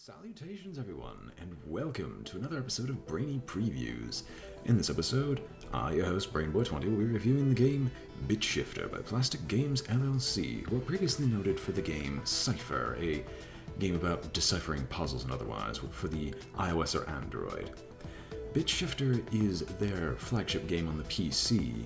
Salutations everyone, and welcome to another episode of Brainy Previews. In this episode, I, your host BrainBoy20, will be reviewing the game Bit Shifter by Plastic Games LLC, who were previously noted for the game Cypher, a game about deciphering puzzles and otherwise for the iOS or Android. Bit Shifter is their flagship game on the PC,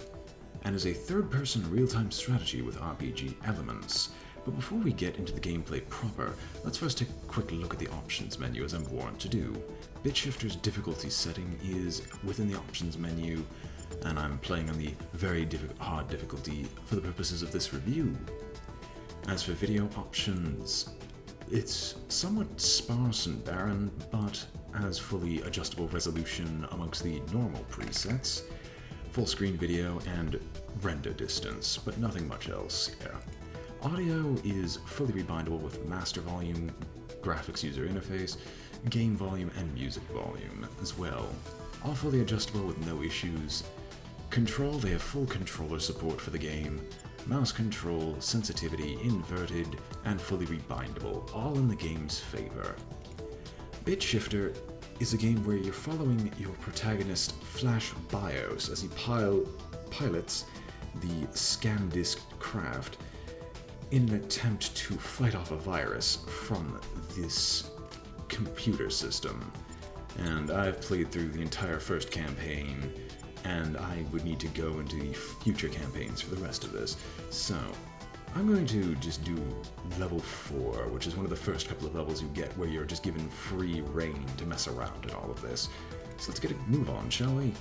and is a third-person real-time strategy with RPG elements. But before we get into the gameplay proper, let's first take a quick look at the options menu as I'm warned to do. Bit Shifter's difficulty setting is within the options menu, and I'm playing on the very hard difficulty for the purposes of this review. As for video options, it's somewhat sparse and barren, but has fully adjustable resolution amongst the normal presets, full screen video, and render distance, but nothing much else here. Audio is fully rebindable with master volume, graphics user interface, game volume, and music volume as well. All fully adjustable with no issues. Control, they have full controller support for the game. Mouse control, sensitivity, inverted, and fully rebindable, all in the game's favor. Bit Shifter is a game where you're following your protagonist Flash BIOS as he pilots the ScanDisk craft in an attempt to fight off a virus from this computer system. And I've played through the entire first campaign, and I would need to go into the future campaigns for the rest of this. So, I'm going to just do level 4, which is one of the first couple of levels you get where you're just given free reign to mess around in all of this. So let's get a move on, shall we?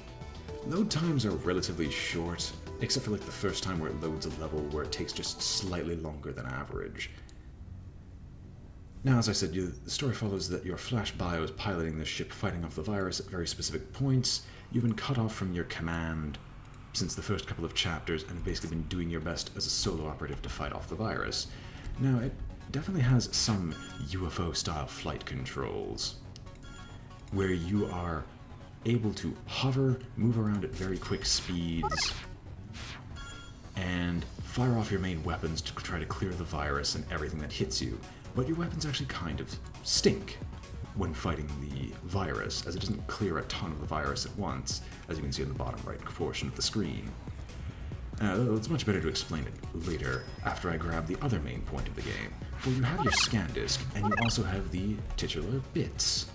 Load times are relatively short, except for like the first time where it loads a level where it takes just slightly longer than average. Now, as I said, the story follows that your Flash Bio is piloting this ship fighting off the virus at very specific points. You've been cut off from your command since the first couple of chapters and have basically been doing your best as a solo operative to fight off the virus. Now, it definitely has some UFO-style flight controls, where you are able to hover, move around at very quick speeds, and fire off your main weapons to try to clear the virus and everything that hits you. But your weapons actually kind of stink when fighting the virus, as it doesn't clear a ton of the virus at once, as you can see on the bottom right portion of the screen. It's much better to explain it later, after I grab the other main point of the game, for you have your ScanDisk, and you also have the titular bits.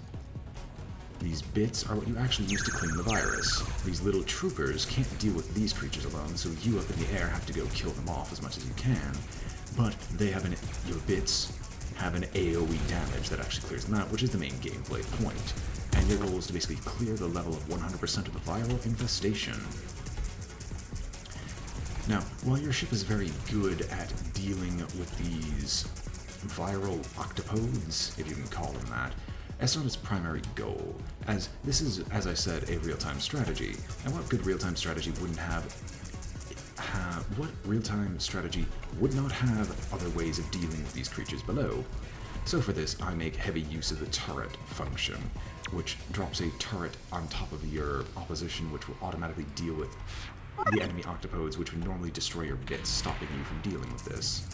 These bits are what you actually use to clean the virus. These little troopers can't deal with these creatures alone, so you up in the air have to go kill them off as much as you can. But they have your bits have an AoE damage that actually clears them out, which is the main gameplay point. And your goal is to basically clear the level of 100% of the viral infestation. Now, while your ship is very good at dealing with these viral octopodes, if you can call them that, that's not its primary goal, as this is, as I said, a real-time strategy. And what good real-time strategy wouldn't what real-time strategy would not have other ways of dealing with these creatures below? So for this, I make heavy use of the turret function, which drops a turret on top of your opposition, which will automatically deal with the enemy octopodes, which would normally destroy your bits, stopping you from dealing with this.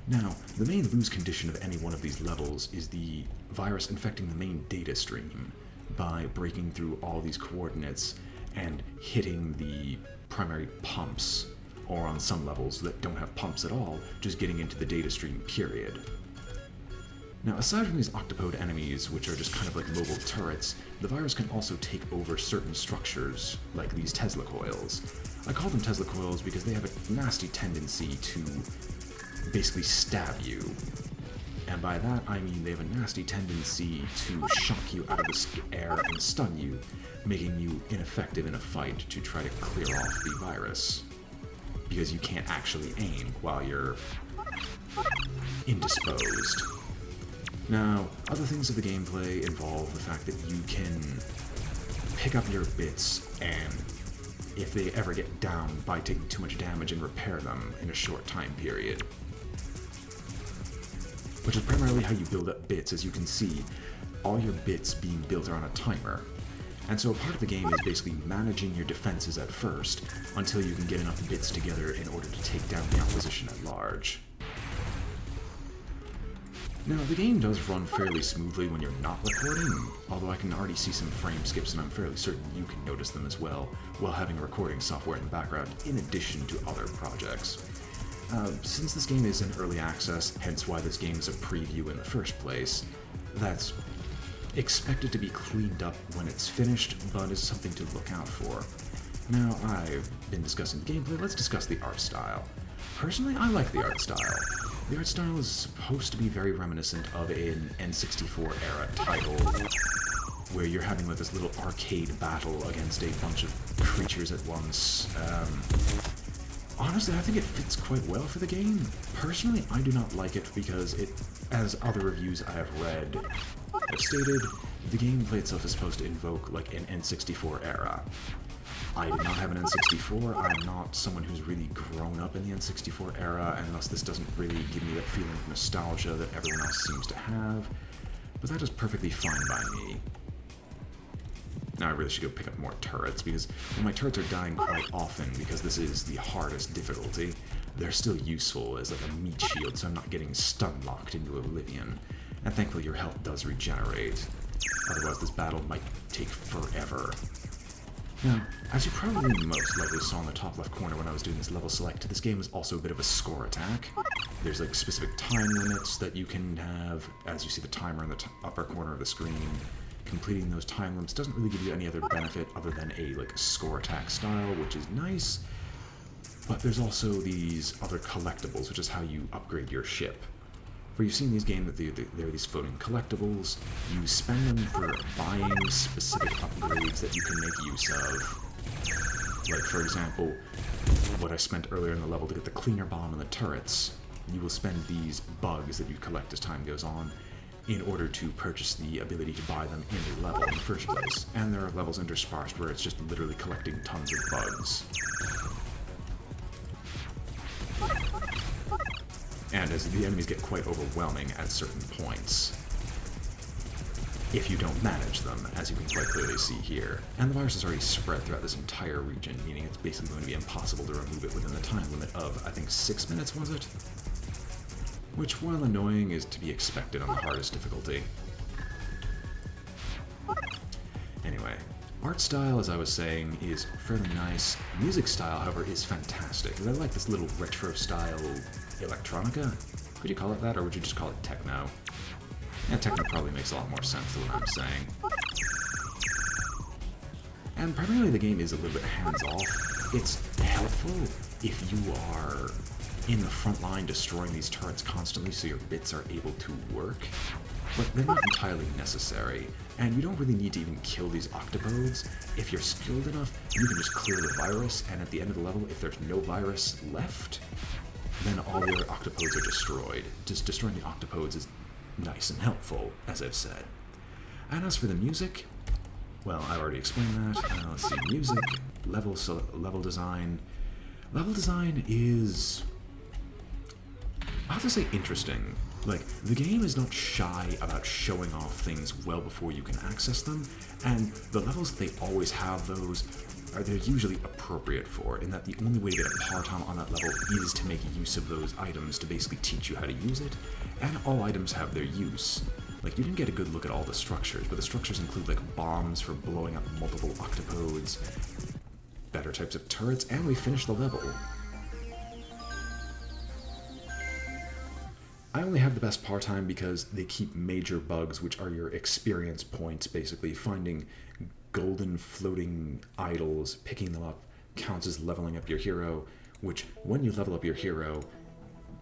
Now, the main lose condition of any one of these levels is the virus infecting the main data stream by breaking through all these coordinates and hitting the primary pumps, or on some levels that don't have pumps at all, just getting into the data stream, period. Now, aside from these octopode enemies, which are just kind of like mobile turrets, the virus can also take over certain structures, like these Tesla coils. I call them Tesla coils because they have a nasty tendency to basically stab you. And by that, I mean they have a nasty tendency to shock you out of the air and stun you, making you ineffective in a fight to try to clear off the virus, because you can't actually aim while you're indisposed. Now, other things of the gameplay involve the fact that you can pick up your bits and, if they ever get down by taking too much damage, and repair them in a short time period. Which is primarily how you build up bits. As you can see, all your bits being built are on a timer. And so part of the game is basically managing your defenses at first, until you can get enough bits together in order to take down the opposition at large. Now, the game does run fairly smoothly when you're not recording, although I can already see some frame skips and I'm fairly certain you can notice them as well, while having recording software in the background in addition to other projects. Since this game is in early access, hence why this game is a preview in the first place, that's expected to be cleaned up when it's finished, but is something to look out for. Now, I've been discussing the gameplay, let's discuss the art style. Personally, I like the art style. The art style is supposed to be very reminiscent of an N64 era title, where you're having like this little arcade battle against a bunch of creatures at once. Honestly, I think it fits quite well for the game. Personally, I do not like it because it, as other reviews I have read have stated, the gameplay itself is supposed to invoke like an N64 era. I did not have an N64, I'm not someone who's really grown up in the N64 era, and thus this doesn't really give me that feeling of nostalgia that everyone else seems to have, but that is perfectly fine by me. Now I really should go pick up more turrets, because when my turrets are dying quite often, because this is the hardest difficulty, they're still useful as like a meat shield, so I'm not getting stun-locked into oblivion, and thankfully your health does regenerate. Otherwise this battle might take forever. Now, as you probably most likely saw in the top left corner when I was doing this level select, this game is also a bit of a score attack. There's like specific time limits that you can have, as you see the timer in the upper corner of the screen. Completing those time limits doesn't really give you any other benefit other than a like score attack style, which is nice. But there's also these other collectibles, which is how you upgrade your ship. Where you've seen these games that there are these floating collectibles, you spend them for buying specific upgrades that you can make use of. Like, for example, what I spent earlier in the level to get the cleaner bomb and the turrets. You will spend these bugs that you collect as time goes on in order to purchase the ability to buy them in the level in the first place. And there are levels interspersed where it's just literally collecting tons of bugs. And as the enemies get quite overwhelming at certain points, if you don't manage them, as you can quite clearly see here. And the virus is already spread throughout this entire region, meaning it's basically going to be impossible to remove it within the time limit of, I think, 6 minutes, was it? Which, while annoying, is to be expected on the hardest difficulty. Anyway, art style, as I was saying, is fairly nice. Music style, however, is fantastic, because I like this little retro-style electronica? Could you call it that, or would you just call it techno? Yeah, techno probably makes a lot more sense than what I'm saying. And primarily the game is a little bit hands-off. It's helpful if you are in the front line destroying these turrets constantly so your bits are able to work, but they're not entirely necessary, and you don't really need to even kill these octopodes. If you're skilled enough, you can just clear the virus, and at the end of the level, if there's no virus left, then all the other octopodes are destroyed. Just destroying the octopodes is nice and helpful, as I've said. And as for the music, well, I already explained that. Let's see, music, level design. Level design is, I have to say, interesting. Like, the game is not shy about showing off things well before you can access them, and the levels they always have those they're usually appropriate for, in that the only way to get a par time on that level is to make use of those items to basically teach you how to use it, and all items have their use. Like, you didn't get a good look at all the structures, but the structures include, like, bombs for blowing up multiple octopodes, better types of turrets, and we finished the level. I only have the best par time because they keep major bugs, which are your experience points, basically. Finding golden floating idols, picking them up, counts as leveling up your hero, which, when you level up your hero,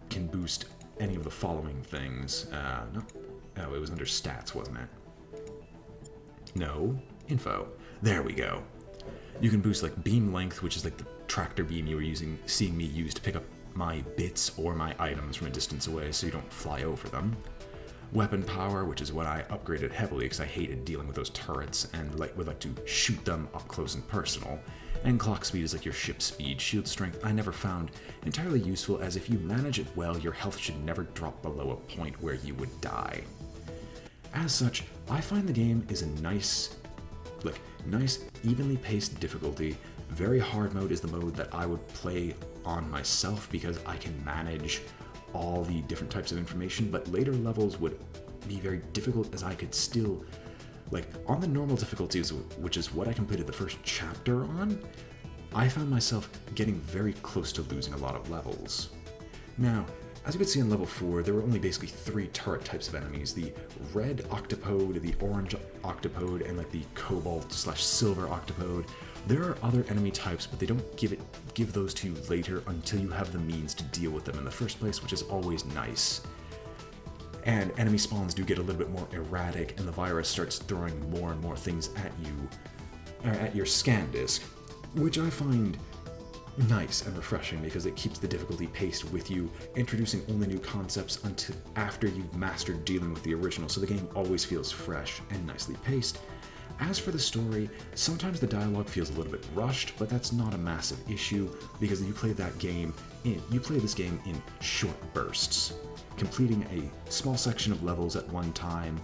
can boost any of the following things. Oh, it was under stats, wasn't it? No, info. There we go. You can boost, like, beam length, which is like the tractor beam you were seeing me use to pick up my bits or my items from a distance away so you don't fly over them. Weapon power, which is what I upgraded heavily because I hated dealing with those turrets and would like to shoot them up close and personal. And clock speed is like your ship speed. Shield strength I never found entirely useful, as if you manage it well, your health should never drop below a point where you would die. As such, I find the game is a nice, evenly paced difficulty. Very hard mode is the mode that I would play on myself because I can manage all the different types of information, but later levels would be very difficult as I could still, like, on the normal difficulties, which is what I completed the first chapter on, I found myself getting very close to losing a lot of levels. Now, as you can see in level 4, there were only basically 3 turret types of enemies: the red octopode, the orange octopode, and like the cobalt/silver octopode. There are other enemy types, but they don't give those to you later until you have the means to deal with them in the first place, which is always nice. And enemy spawns do get a little bit more erratic, and the virus starts throwing more and more things at you, or at your scan disk, which I find nice and refreshing because it keeps the difficulty paced with you, introducing only new concepts until after you've mastered dealing with the original, so the game always feels fresh and nicely paced. As for the story, sometimes the dialogue feels a little bit rushed, but that's not a massive issue because you play this game in short bursts, completing a small section of levels at one time,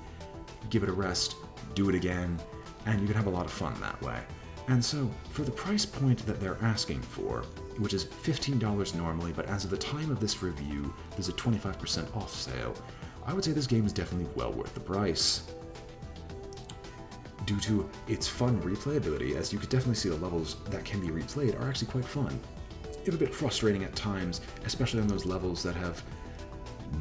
give it a rest, do it again, and you can have a lot of fun that way. And so, for the price point that they're asking for, which is $15 normally, but as of the time of this review, there's a 25% off sale, I would say this game is definitely well worth the price. Due to its fun replayability, as you could definitely see the levels that can be replayed are actually quite fun. It's a bit frustrating at times, especially on those levels that have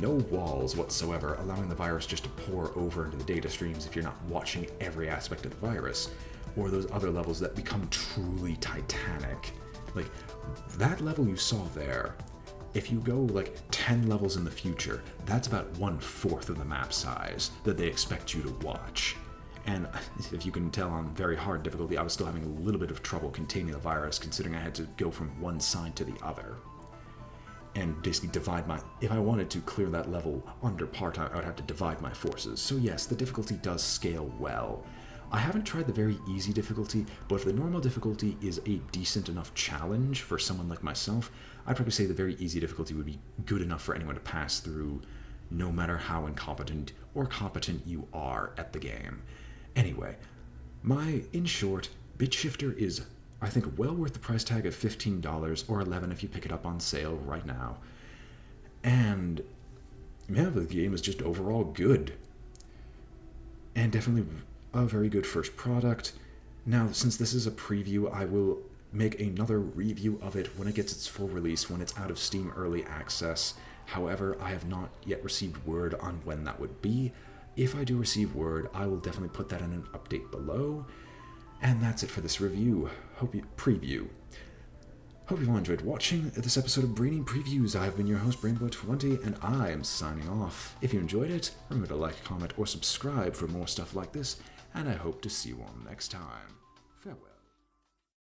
no walls whatsoever, allowing the virus just to pour over into the data streams if you're not watching every aspect of the virus, or those other levels that become truly titanic. Like, that level you saw there, if you go like 10 levels in the future, that's about 1/4 of the map size that they expect you to watch. And if you can tell on very hard difficulty, I was still having a little bit of trouble containing the virus, considering I had to go from one side to the other. And basically if I wanted to clear that level under part-time, I would have to divide my forces. So yes, the difficulty does scale well. I haven't tried the very easy difficulty, but if the normal difficulty is a decent enough challenge for someone like myself, I'd probably say the very easy difficulty would be good enough for anyone to pass through, no matter how incompetent or competent you are at the game. Anyway, in short, BitShifter is, I think, well worth the price tag of $15 or $11 if you pick it up on sale right now. And yeah, the game is just overall good. And definitely a very good first product. Now, since this is a preview, I will make another review of it when it gets its full release, when it's out of Steam Early Access. However, I have not yet received word on when that would be. If I do receive word, I will definitely put that in an update below. And that's it for this preview. Hope you all enjoyed watching this episode of Brainy Previews. I've been your host, BrainBoy20, and I am signing off. If you enjoyed it, remember to like, comment, or subscribe for more stuff like this, and I hope to see you all next time. Farewell.